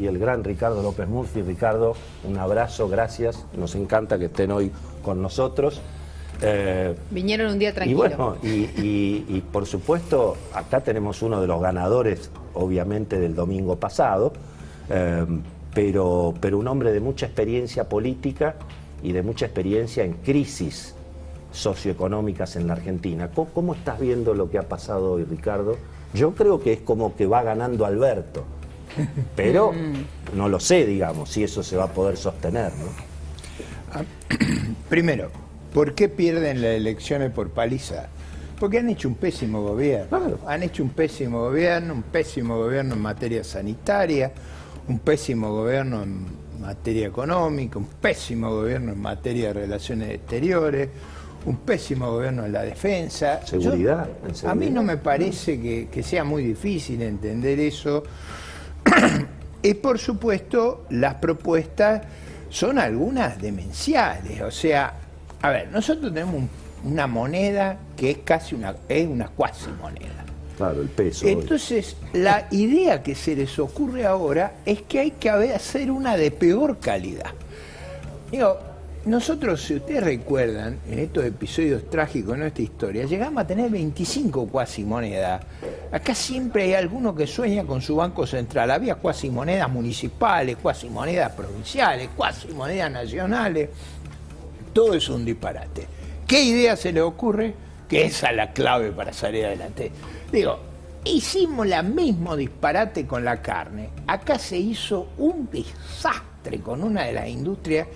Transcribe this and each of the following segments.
y el gran Ricardo López Murphy. Ricardo, un abrazo, gracias, nos encanta que estén hoy con nosotros. Vinieron un día tranquilo. Y bueno, y por supuesto, acá tenemos uno de los ganadores, obviamente, del domingo pasado, pero un hombre de mucha experiencia política y de mucha experiencia en crisis socioeconómicas en la Argentina. ¿Cómo estás viendo lo que ha pasado hoy, Ricardo? Yo creo que es como que va ganando Alberto, pero no lo sé, digamos, si eso se va a poder sostener, ¿no? Primero, ¿por qué pierden las elecciones por paliza? Porque han hecho un pésimo gobierno. Claro. Han hecho un pésimo gobierno en materia sanitaria, un pésimo gobierno en materia económica, un pésimo gobierno en materia de relaciones exteriores, un pésimo gobierno en la defensa. Seguridad. A mí no me parece que sea muy difícil entender eso. Y por supuesto, las propuestas son algunas demenciales. O sea, a ver, nosotros tenemos una moneda que es casi una cuasi moneda. Claro, el peso. Entonces, la idea que se les ocurre ahora es que hay que hacer una de peor calidad. Digo, nosotros, si ustedes recuerdan, en estos episodios trágicos de nuestra historia, llegamos a tener 25 cuasimonedas. Acá siempre hay alguno que sueña con su banco central. Había cuasimonedas municipales, cuasimonedas provinciales, cuasimonedas nacionales. Todo es un disparate. ¿Qué idea se le ocurre? Que esa es la clave para salir adelante. Digo, hicimos la mismo disparate con la carne. Acá se hizo un desastre con una de las industrias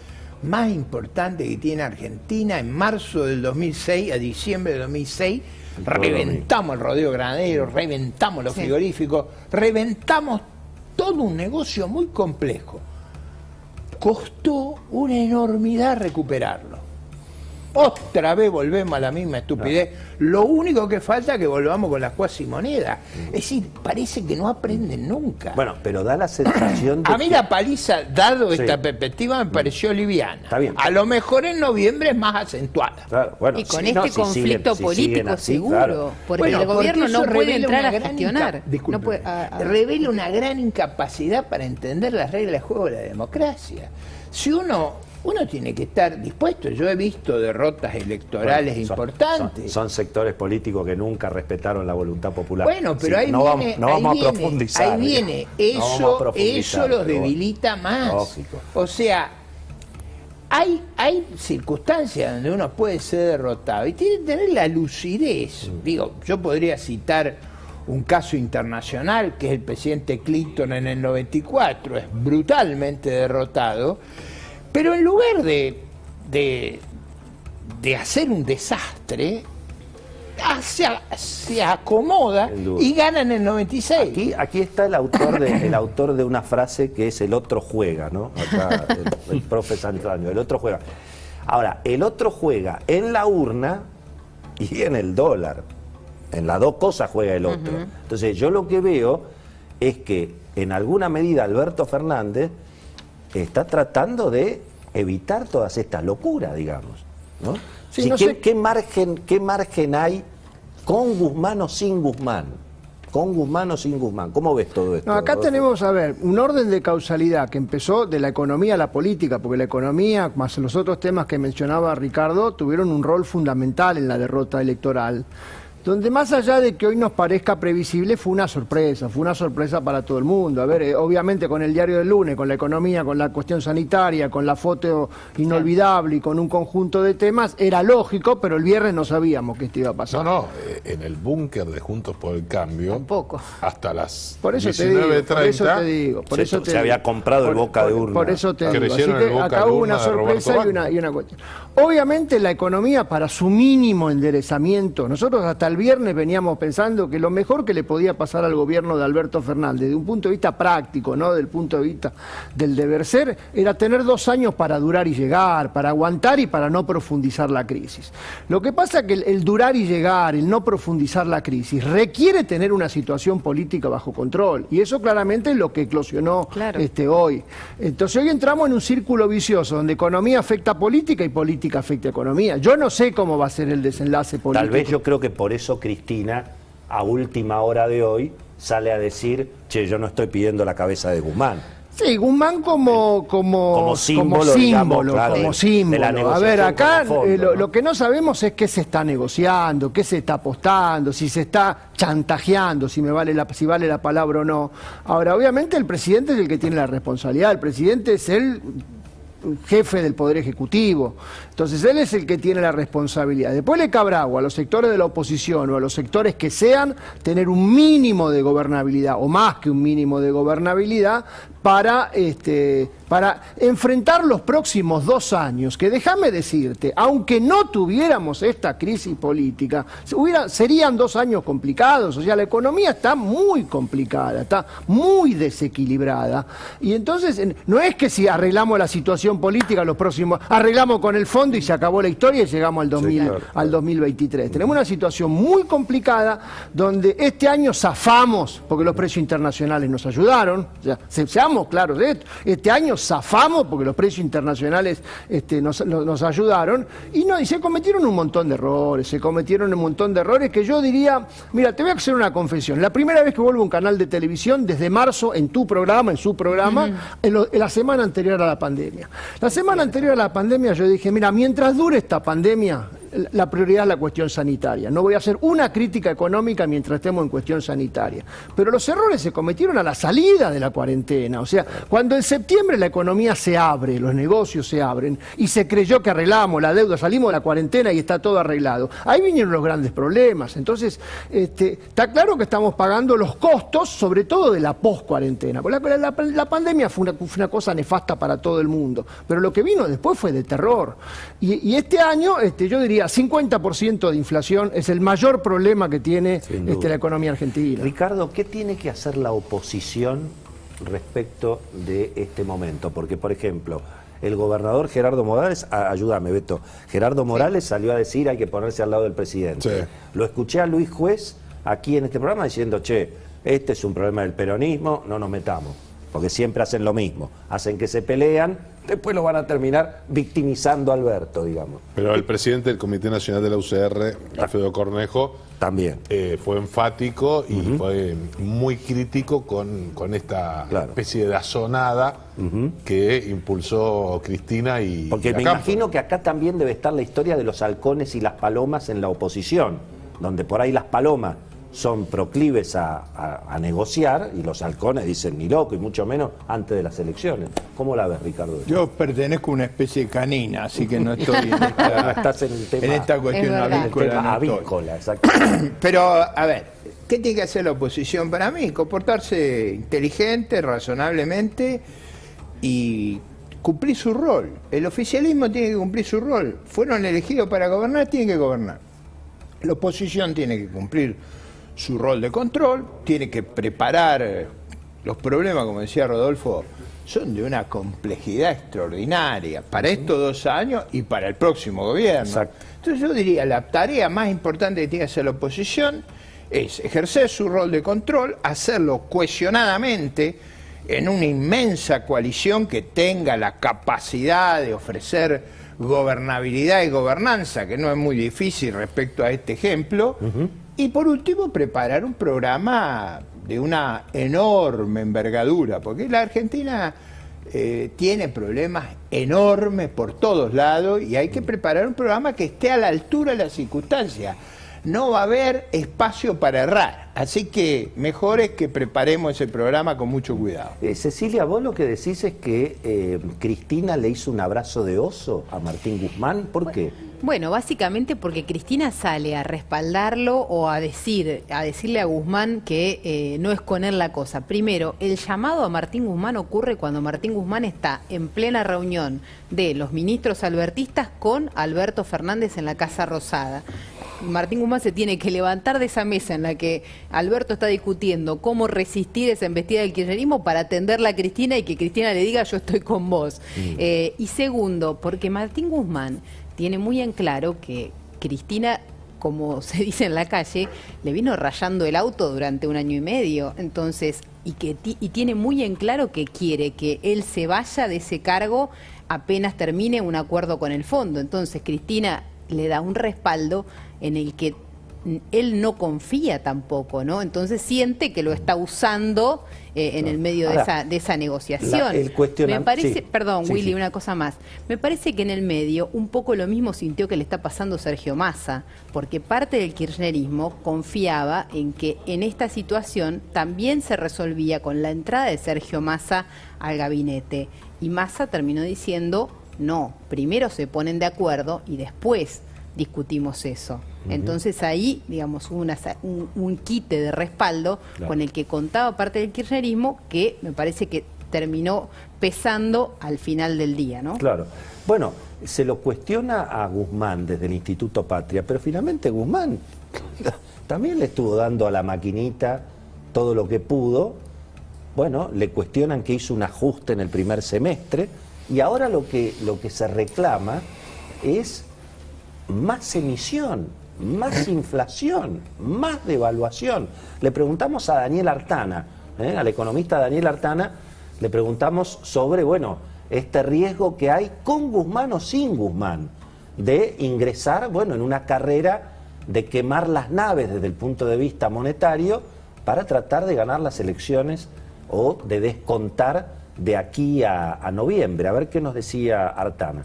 más importantes que tiene Argentina. En marzo del 2006 a diciembre del 2006 reventamos el rodeo granadero, reventamos los frigoríficos, reventamos todo un negocio muy complejo. Costó una enormidad recuperarlo. Otra vez volvemos a la misma estupidez. Lo único que falta es que volvamos con las cuasimonedas. Es decir, parece que no aprenden nunca. Bueno, pero da la sensación de a mí la paliza, dado esta perspectiva, me pareció liviana. Está bien. A lo mejor en noviembre es más acentuada. Claro, bueno, y con sí, este conflicto político así, seguro, claro. porque Bueno, el gobierno porque eso no puede revela entrar a una gran gestionar. Disculpe, No puede, revela una gran incapacidad para entender las reglas de juego de la democracia. Si uno tiene que estar dispuesto. Yo he visto derrotas electorales importantes. Son sectores políticos que nunca respetaron la voluntad popular. Bueno, pero ahí no viene, vamos a profundizar. Ahí viene. Eso los debilita más. Lógico. O sea, hay circunstancias donde uno puede ser derrotado y tiene que tener la lucidez. Digo, yo podría citar un caso internacional que es el presidente Clinton en el 94, es brutalmente derrotado. Pero en lugar de hacer un desastre, se acomoda y gana en el 96. Aquí está el autor de una frase que es el otro juega, ¿no? Acá el profe Santraño, el otro juega. Ahora, el otro juega en la urna y en el dólar. En las dos cosas juega el otro. Entonces yo lo que veo es que en alguna medida Alberto Fernández está tratando de evitar todas estas locuras, digamos, ¿no? Sí, Sí, no sé. ¿qué margen hay con Guzmán o sin Guzmán? Con Guzmán o sin Guzmán. ¿Cómo ves todo esto? No, acá tenemos, a ver, un orden de causalidad que empezó de la economía a la política, porque la economía, más los otros temas que mencionaba Ricardo, tuvieron un rol fundamental en la derrota electoral, donde más allá de que hoy nos parezca previsible, fue una sorpresa para todo el mundo. A ver, obviamente con el diario del lunes, con la economía, con la cuestión sanitaria, con la foto inolvidable y con un conjunto de temas, era lógico, pero el viernes no sabíamos que esto iba a pasar. No, en el búnker de Juntos por el Cambio, Tampoco. hasta las Por eso te digo, 19:30, por eso te se había comprado el boca de urna. Por eso te digo. Así Creyeron el que boca acá de hubo urna una de Roberto sorpresa Bacco. y una cuestión. Obviamente la economía, para su mínimo enderezamiento, nosotros hasta el viernes veníamos pensando que lo mejor que le podía pasar al gobierno de Alberto Fernández, desde un punto de vista práctico, no del punto de vista del deber ser, era tener 2 años para durar y llegar, para aguantar y para no profundizar la crisis. Lo que pasa es que el durar y llegar, el no profundizar la crisis, requiere tener una situación política bajo control, y eso claramente es lo que eclosionó hoy. Entonces hoy entramos en un círculo vicioso donde economía afecta a política y política afecta a economía. Yo no sé cómo va a ser el desenlace político. Tal vez yo creo que por eso Cristina, a última hora de hoy, sale a decir, che, yo no estoy pidiendo la cabeza de Guzmán. Sí, Guzmán como símbolo, digamos, claro, como de símbolo. la A ver, negociación acá como fondo, ¿no? lo que no sabemos es qué se está negociando, qué se está apostando, si se está chantajeando, si vale la palabra o no. Ahora, obviamente el presidente es el que tiene la responsabilidad, el presidente es el jefe del Poder Ejecutivo. Entonces él es el que tiene la responsabilidad. Después le cabrá a los sectores de la oposición o a los sectores que sean tener un mínimo de gobernabilidad o más que un mínimo de gobernabilidad para enfrentar los próximos 2 años, que déjame decirte, aunque no tuviéramos esta crisis política, serían 2 años complicados. O sea, la economía está muy complicada, está muy desequilibrada, y entonces no es que si arreglamos la situación política los próximos, arreglamos con el fondo y se acabó la historia y llegamos al 2023. Tenemos una situación muy complicada donde este año zafamos, porque los precios internacionales nos ayudaron, o sea, seamos claros de esto, este año zafamos porque los precios internacionales nos ayudaron, y se cometieron un montón de errores, que yo diría, mira, te voy a hacer una confesión, la primera vez que vuelvo a un canal de televisión desde marzo en su programa, en la semana anterior a la pandemia. La semana anterior a la pandemia yo dije, mira, mientras dure esta pandemia, la prioridad es la cuestión sanitaria. No voy a hacer una crítica económica mientras estemos en cuestión sanitaria. Pero los errores se cometieron a la salida de la cuarentena. O sea, cuando en septiembre la economía se abre, los negocios se abren, y se creyó que arreglamos la deuda, salimos de la cuarentena y está todo arreglado. Ahí vinieron los grandes problemas. Entonces, está claro que estamos pagando los costos, sobre todo de la post-cuarentena. Porque la pandemia fue una cosa nefasta para todo el mundo. Pero lo que vino después fue de terror. Y este año, yo diría, 50% de inflación es el mayor problema que tiene la economía argentina. Ricardo, ¿qué tiene que hacer la oposición respecto de este momento? Porque, por ejemplo, el gobernador Gerardo Morales, ayúdame Beto, Gerardo Morales salió a decir hay que ponerse al lado del presidente. Sí. Lo escuché a Luis Juez aquí en este programa diciendo, este es un problema del peronismo, no nos metamos, porque siempre hacen lo mismo, hacen que se pelean, después lo van a terminar victimizando a Alberto, digamos. Pero el presidente del Comité Nacional de la UCR, Alfredo Cornejo, también fue enfático y fue muy crítico con esta especie de azonada que impulsó Cristina y porque me imagino que acá también debe estar la historia de los halcones y las palomas en la oposición, donde por ahí las palomas son proclives a negociar y los halcones dicen ni loco, y mucho menos antes de las elecciones. ¿Cómo la ves, Ricardo? Yo pertenezco a una especie canina, así que no estoy en esta cuestión avícola. Pero, a ver, ¿qué tiene que hacer la oposición para mí? Comportarse inteligente, razonablemente y cumplir su rol. El oficialismo tiene que cumplir su rol. Fueron elegidos para gobernar, tienen que gobernar. La oposición tiene que cumplir su rol de control, tiene que preparar los problemas, como decía Rodolfo, son de una complejidad extraordinaria para estos 2 años y para el próximo gobierno. Exacto. Entonces yo diría, la tarea más importante que tiene que hacer la oposición es ejercer su rol de control, hacerlo cohesionadamente en una inmensa coalición que tenga la capacidad de ofrecer gobernabilidad y gobernanza, que no es muy difícil respecto a este ejemplo. Y por último, preparar un programa de una enorme envergadura, porque la Argentina tiene problemas enormes por todos lados y hay que preparar un programa que esté a la altura de las circunstancias. No va a haber espacio para errar, así que mejor es que preparemos ese programa con mucho cuidado. Cecilia, vos lo que decís es que Cristina le hizo un abrazo de oso a Martín Guzmán, ¿por qué? Bueno, básicamente porque Cristina sale a respaldarlo o a decirle a Guzmán que no es con él la cosa. Primero, el llamado a Martín Guzmán ocurre cuando Martín Guzmán está en plena reunión de los ministros albertistas con Alberto Fernández en la Casa Rosada. Martín Guzmán se tiene que levantar de esa mesa en la que Alberto está discutiendo cómo resistir esa embestida del kirchnerismo para atenderla a Cristina y que Cristina le diga yo estoy con vos. Y segundo, porque Martín Guzmán tiene muy en claro que Cristina, como se dice en la calle, le vino rayando el auto durante 1 año y medio. Entonces, y tiene muy en claro que quiere que él se vaya de ese cargo apenas termine un acuerdo con el fondo. Entonces, Cristina le da un respaldo en el que él no confía tampoco, ¿no? Entonces siente que lo está usando en el medio de esa negociación. Me parece, perdón, Willy, una cosa más. Me parece que en el medio un poco lo mismo sintió que le está pasando Sergio Massa, porque parte del kirchnerismo confiaba en que en esta situación también se resolvía con la entrada de Sergio Massa al gabinete. Y Massa terminó diciendo, no, primero se ponen de acuerdo y después discutimos eso. Entonces ahí, digamos, hubo un quite de respaldo con el que contaba parte del kirchnerismo que me parece que terminó pesando al final del día, ¿no? Claro. Bueno, se lo cuestiona a Guzmán desde el Instituto Patria, pero finalmente Guzmán también le estuvo dando a la maquinita todo lo que pudo. Bueno, le cuestionan que hizo un ajuste en el primer semestre y ahora lo que se reclama es más emisión, más inflación, más devaluación. Le preguntamos a Daniel Artana, al economista Daniel Artana, le preguntamos sobre, bueno, este riesgo que hay con Guzmán o sin Guzmán, de ingresar, bueno, en una carrera de quemar las naves desde el punto de vista monetario para tratar de ganar las elecciones o de descontar de aquí a noviembre. A ver qué nos decía Artana.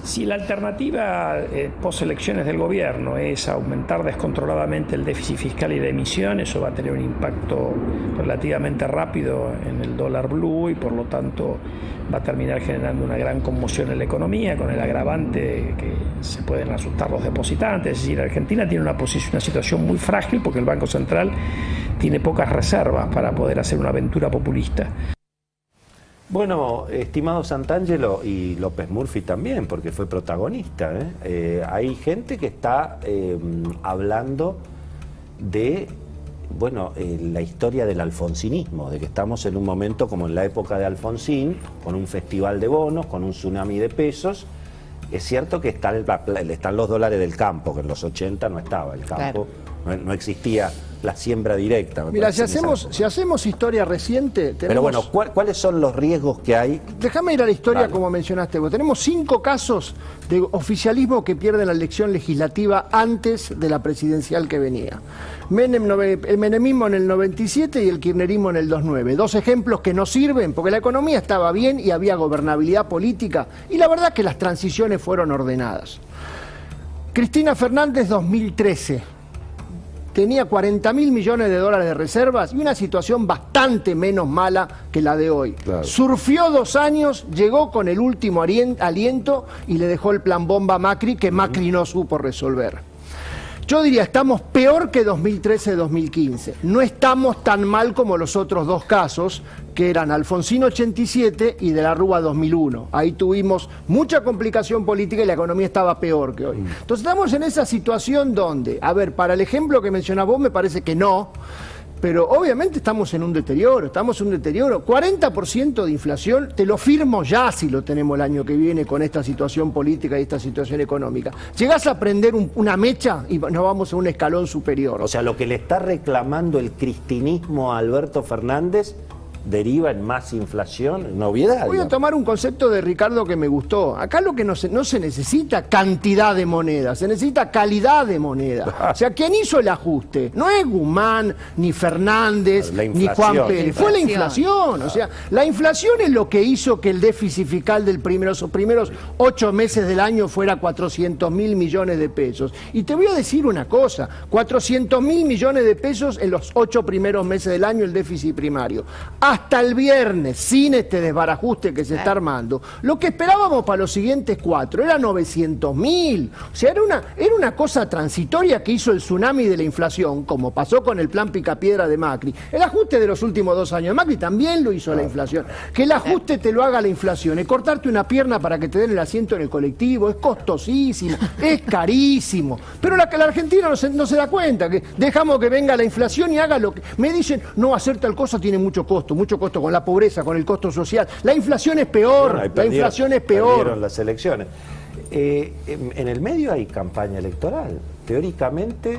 Si la alternativa post-elecciones del gobierno es aumentar descontroladamente el déficit fiscal y de emisión, eso va a tener un impacto relativamente rápido en el dólar blue y por lo tanto va a terminar generando una gran conmoción en la economía, con el agravante que se pueden asustar los depositantes. Es decir, Argentina tiene una situación muy frágil porque el Banco Central tiene pocas reservas para poder hacer una aventura populista. Bueno, estimado Santangelo, y López Murphy también, porque fue protagonista, hay gente que está hablando de, bueno, la historia del alfonsinismo, de que estamos en un momento como en la época de Alfonsín, con un festival de bonos, con un tsunami de pesos. Es cierto que están los dólares del campo, que en los 80 no estaba el campo, claro. No existía la siembra directa. Mira, si hacemos historia reciente... Pero bueno, ¿cuáles son los riesgos que hay? Déjame ir a la historia como mencionaste vos. Tenemos 5 casos de oficialismo que pierden la elección legislativa antes de la presidencial que venía. El menemismo en el 97 y el kirchnerismo en el 2009. 2 ejemplos que no sirven porque la economía estaba bien y había gobernabilidad política y la verdad que las transiciones fueron ordenadas. Cristina Fernández 2013. Tenía 40.000 millones de dólares de reservas y una situación bastante menos mala que la de hoy. Claro. Surfió 2 años, llegó con el último aliento y le dejó el plan bomba a Macri, que Macri no supo resolver. Yo diría, estamos peor que 2013-2015. No estamos tan mal como los otros 2 casos, que eran Alfonsín 87 y de la Rúa 2001. Ahí tuvimos mucha complicación política y la economía estaba peor que hoy. Entonces estamos en esa situación donde, a ver, para el ejemplo que mencionás vos me parece que no, pero obviamente estamos en un deterioro, 40% de inflación, te lo firmo ya si lo tenemos el año que viene con esta situación política y esta situación económica. Llegás a prender una mecha y nos vamos a un escalón superior. O sea, lo que le está reclamando el cristinismo a Alberto Fernández deriva en más inflación, novedad. Voy a tomar un concepto de Ricardo que me gustó. Acá lo que no se necesita cantidad de moneda, se necesita calidad de moneda. O sea, ¿quién hizo el ajuste? No es Guzmán, ni Fernández, ni Juan Pérez. Fue la inflación. O sea, la inflación es lo que hizo que el déficit fiscal de los primeros 8 meses del año fuera 400.000 millones de pesos. Y te voy a decir una cosa, 400.000 millones de pesos en los 8 primeros meses del año el déficit primario. Hasta el viernes, sin este desbarajuste que se está armando, lo que esperábamos para los siguientes 4 era 900.000. O sea, era una cosa transitoria que hizo el tsunami de la inflación, como pasó con el plan Picapiedra de Macri. El ajuste de los últimos 2 años de Macri también lo hizo la inflación. Que el ajuste te lo haga la inflación, es cortarte una pierna para que te den el asiento en el colectivo, es costosísimo, es carísimo. Pero la Argentina no se da cuenta, que dejamos que venga la inflación y haga lo que... Me dicen, no, hacer tal cosa tiene mucho costo con la pobreza, con el costo social. La inflación es peor, bueno, perdieron las elecciones. En el medio hay campaña electoral. Teóricamente,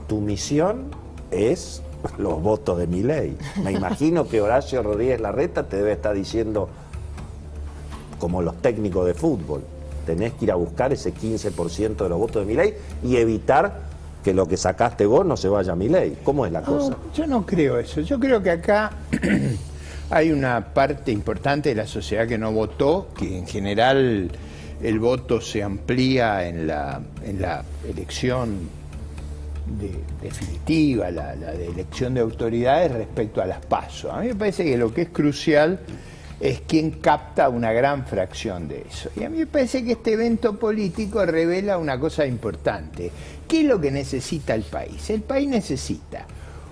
tu misión es los votos de Milei. Me imagino que Horacio Rodríguez Larreta te debe estar diciendo, como los técnicos de fútbol, tenés que ir a buscar ese 15% de los votos de Milei y evitar que lo que sacaste vos no se vaya a Milei. ¿Cómo es la cosa? No, yo no creo eso. Yo creo que acá hay una parte importante de la sociedad que no votó, que en general el voto se amplía en la elección definitiva, la de elección de autoridades respecto a las PASO. A mí me parece que lo que es crucial es quien capta una gran fracción de eso. Y a mí me parece que este evento político revela una cosa importante. ¿Qué es lo que necesita el país? El país necesita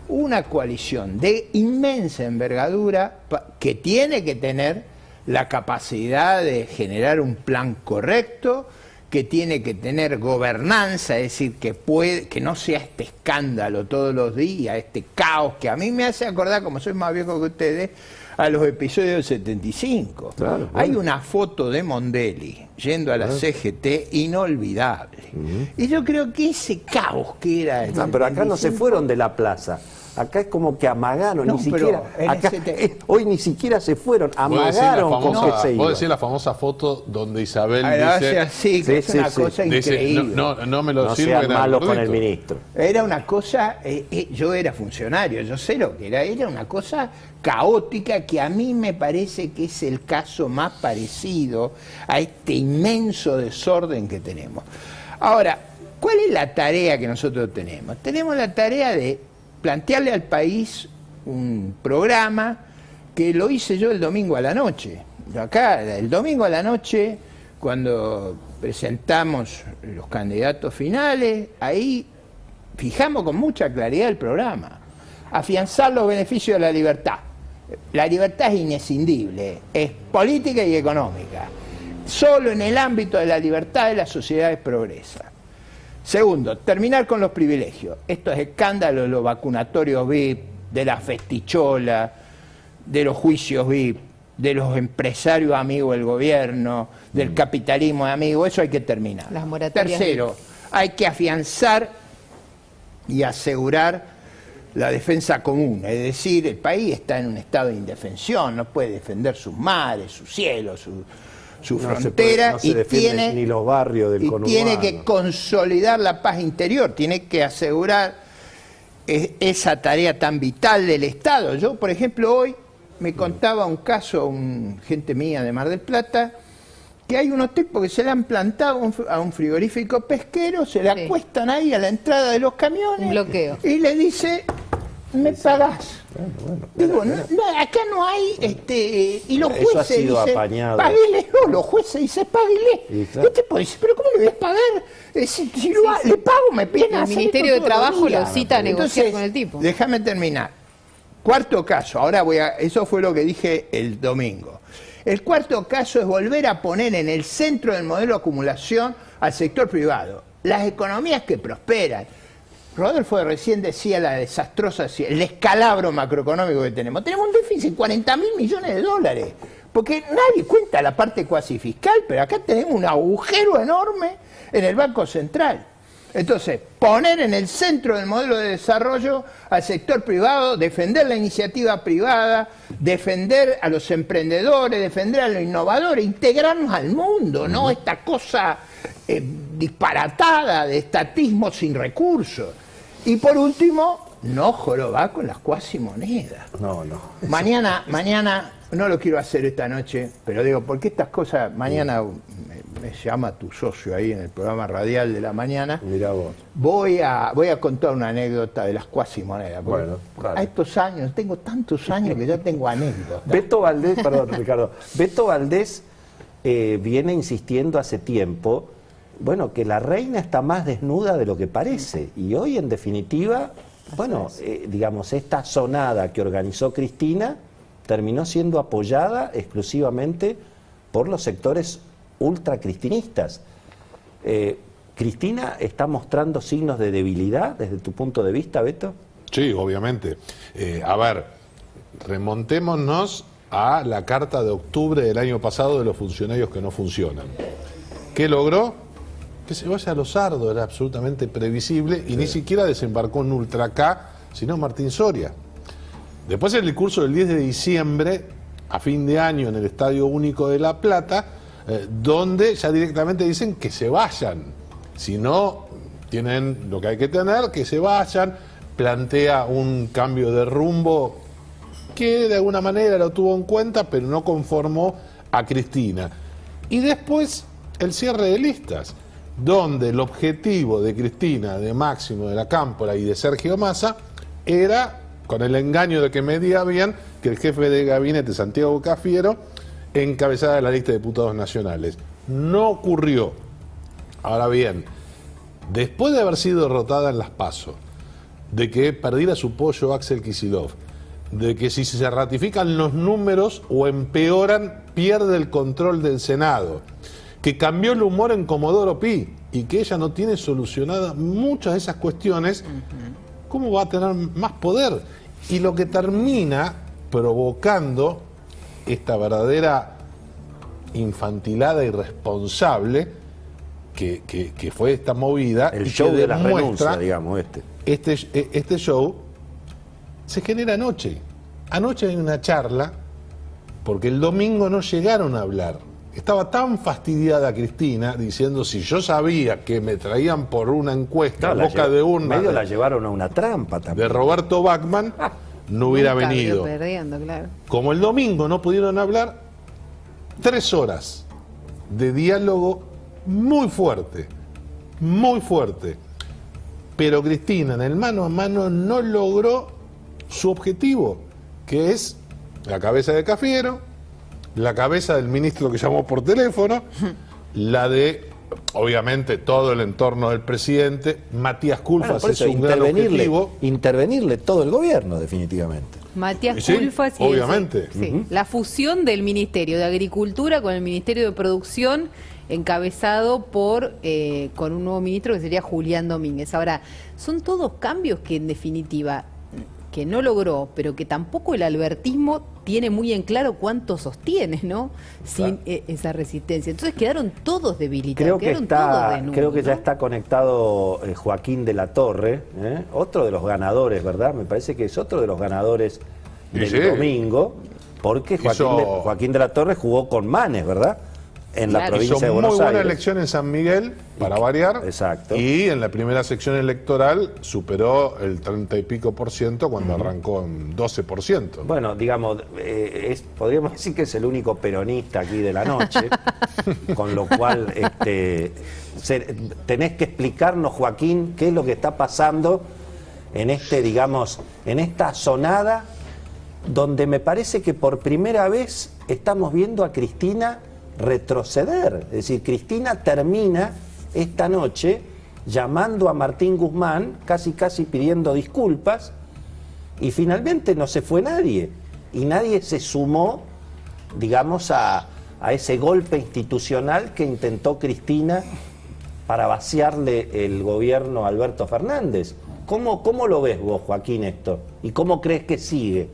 una coalición de inmensa envergadura que tiene que tener la capacidad de generar un plan correcto, que tiene que tener gobernanza, es decir, que no sea este escándalo todos los días, este caos que a mí me hace acordar, como soy más viejo que ustedes, a los episodios del 75. Claro, hay una foto de Mondelli yendo a la CGT inolvidable. Y yo creo que ese caos que era... No, pero acá no se fueron de la plaza. Acá es como que amagaron, no, ni siquiera. Acá, hoy ni siquiera se fueron, amagaron con que se iban. Vos decís la famosa foto donde Isabel dice. Así, que es una cosa increíble. No me lo no sirve. Sean malos con el ministro. Era una cosa, yo era funcionario, yo sé lo que era una cosa caótica que a mí me parece que es el caso más parecido a este inmenso desorden que tenemos. Ahora, ¿cuál es la tarea que nosotros tenemos? Tenemos la tarea de plantearle al país un programa que lo hice yo el domingo a la noche. Acá, el domingo a la noche, cuando presentamos los candidatos finales, ahí fijamos con mucha claridad el programa. Afianzar los beneficios de la libertad. La libertad es inescindible, es política y económica. Solo en el ámbito de la libertad las sociedades progresan. Segundo, terminar con los privilegios. Estos escándalos de los vacunatorios VIP, de la festichola, de los juicios VIP, de los empresarios amigos del gobierno, del capitalismo amigo, eso hay que terminar. Las moratorias. Tercero, hay que afianzar y asegurar la defensa común, es decir, el país está en un estado de indefensión, no puede defender sus mares, sus cielos, su frontera, y tiene ni los barrios del conurbano. Tiene que consolidar la paz interior, tiene que asegurar esa tarea tan vital del Estado. Yo, por ejemplo, hoy me contaba un caso, gente mía de Mar del Plata, que hay unos tipos que se le han plantado a un frigorífico pesquero, se le acuestan ahí a la entrada de los camiones, un bloqueo, y le dice: ¿me pagás? Digo, acá no hay, y los jueces dicen, páguele, los jueces dicen, páguele. Claro. El tipo dice, pero ¿cómo le voy a pagar? Si le pago, me piden hacer. El Ministerio de Trabajo lo cita a negociar con el tipo. Déjame terminar. Cuarto caso, eso fue lo que dije el domingo. El cuarto caso es volver a poner en el centro del modelo de acumulación al sector privado. Las economías que prosperan. Rodolfo recién decía la desastrosa, el descalabro macroeconómico que tenemos. Tenemos un déficit de 40.000 millones de dólares, porque nadie cuenta la parte cuasi fiscal, pero acá tenemos un agujero enorme en el Banco Central. Entonces, poner en el centro del modelo de desarrollo al sector privado, defender la iniciativa privada, defender a los emprendedores, defender a los innovadores, integrarnos al mundo, no esta cosa disparatada de estatismo sin recursos. Y por último, no jorobar con las cuasimonedas. No. Mañana, no lo quiero hacer esta noche, pero digo, porque estas cosas, mañana me llama tu socio ahí en el programa radial de la mañana. Mirá vos. Voy a contar una anécdota de las cuasimonedas. Bueno, claro. A estos años, tengo tantos años que ya tengo anécdotas. Beto Valdés, perdón, Ricardo. Beto Valdés viene insistiendo hace tiempo, bueno, que la reina está más desnuda de lo que parece. Y hoy, en definitiva, bueno, digamos, esta sonada que organizó Cristina terminó siendo apoyada exclusivamente por los sectores ultracristinistas. ¿Cristina está mostrando signos de debilidad desde tu punto de vista, Beto? Sí, obviamente. A ver, remontémonos a la carta de octubre del año pasado de los funcionarios que no funcionan. ¿Qué logró? Que se vaya a los sardos, era absolutamente previsible, y ni siquiera desembarcó en Ultra K, sino Martín Soria. Después, en el curso del 10 de diciembre, a fin de año, en el Estadio Único de La Plata, donde ya directamente dicen que se vayan, si no tienen lo que hay que tener, que se vayan, plantea un cambio de rumbo que de alguna manera lo tuvo en cuenta, pero no conformó a Cristina. Y después el cierre de listas, donde el objetivo de Cristina, de Máximo, de la Cámpora y de Sergio Massa era, con el engaño de que mediaban, que el jefe de gabinete, Santiago Cafiero, encabezara la lista de diputados nacionales. No ocurrió. Ahora bien, después de haber sido derrotada en las PASO, de que perdiera su pollo Axel Kicillof, de que si se ratifican los números o empeoran, pierde el control del Senado, que cambió el humor en Comodoro Pi y que ella no tiene solucionadas muchas de esas cuestiones, ¿cómo va a tener más poder? Y lo que termina provocando esta verdadera infantilada irresponsable que fue esta movida, El y show que de la demuestra renuncia, digamos, este show se genera anoche. Anoche hay una charla, porque el domingo no llegaron a hablar. Estaba tan fastidiada Cristina diciendo, si yo sabía que me traían por una encuesta, Claro, boca de urna, medio la llevaron a una trampa de también. Roberto Bachmann, no hubiera Nunca venido. perdiendo, claro. Como el domingo no pudieron hablar, 3 horas de diálogo muy fuerte, muy fuerte. Pero Cristina en el mano a mano no logró su objetivo, que es la cabeza de Cafiero, la cabeza del ministro que llamó por teléfono, la de, obviamente, todo el entorno del presidente. Matías Culfas Por es eso, un gran objetivo. intervenirle todo el gobierno, definitivamente. Matías Sí, Culfas y obviamente. sí, la fusión del Ministerio de Agricultura con el Ministerio de Producción, encabezado por con un nuevo ministro que sería Julián Domínguez. Ahora, son todos cambios que en definitiva que no logró, pero que tampoco el albertismo tiene muy en claro cuánto sostiene, ¿no? Sin esa resistencia. Entonces quedaron todos debilitados, quedaron todos desnudos, creo que ya ¿no? está conectado Joaquín de la Torre, otro de los ganadores, ¿verdad? Me parece que es otro de los ganadores del Sí. domingo, porque Joaquín de la Torre jugó con Manes, ¿verdad? En la Claro. provincia Hizo de muy Buenos buena Aires. elección en San Miguel, para variar. Exacto. Y en la primera sección electoral superó el 30 y pico por ciento cuando arrancó en 12%. Bueno, digamos, podríamos decir que es el único peronista aquí de la noche, con lo cual tenés que explicarnos, Joaquín, qué es lo que está pasando en digamos, en esta zonada donde me parece que por primera vez estamos viendo a Cristina retroceder. Es decir, Cristina termina esta noche llamando a Martín Guzmán, casi pidiendo disculpas, y finalmente no se fue nadie. Y nadie se sumó, digamos, a ese golpe institucional que intentó Cristina para vaciarle el gobierno a Alberto Fernández. ¿Cómo lo ves vos, Joaquín, esto? ¿Y cómo crees que sigue?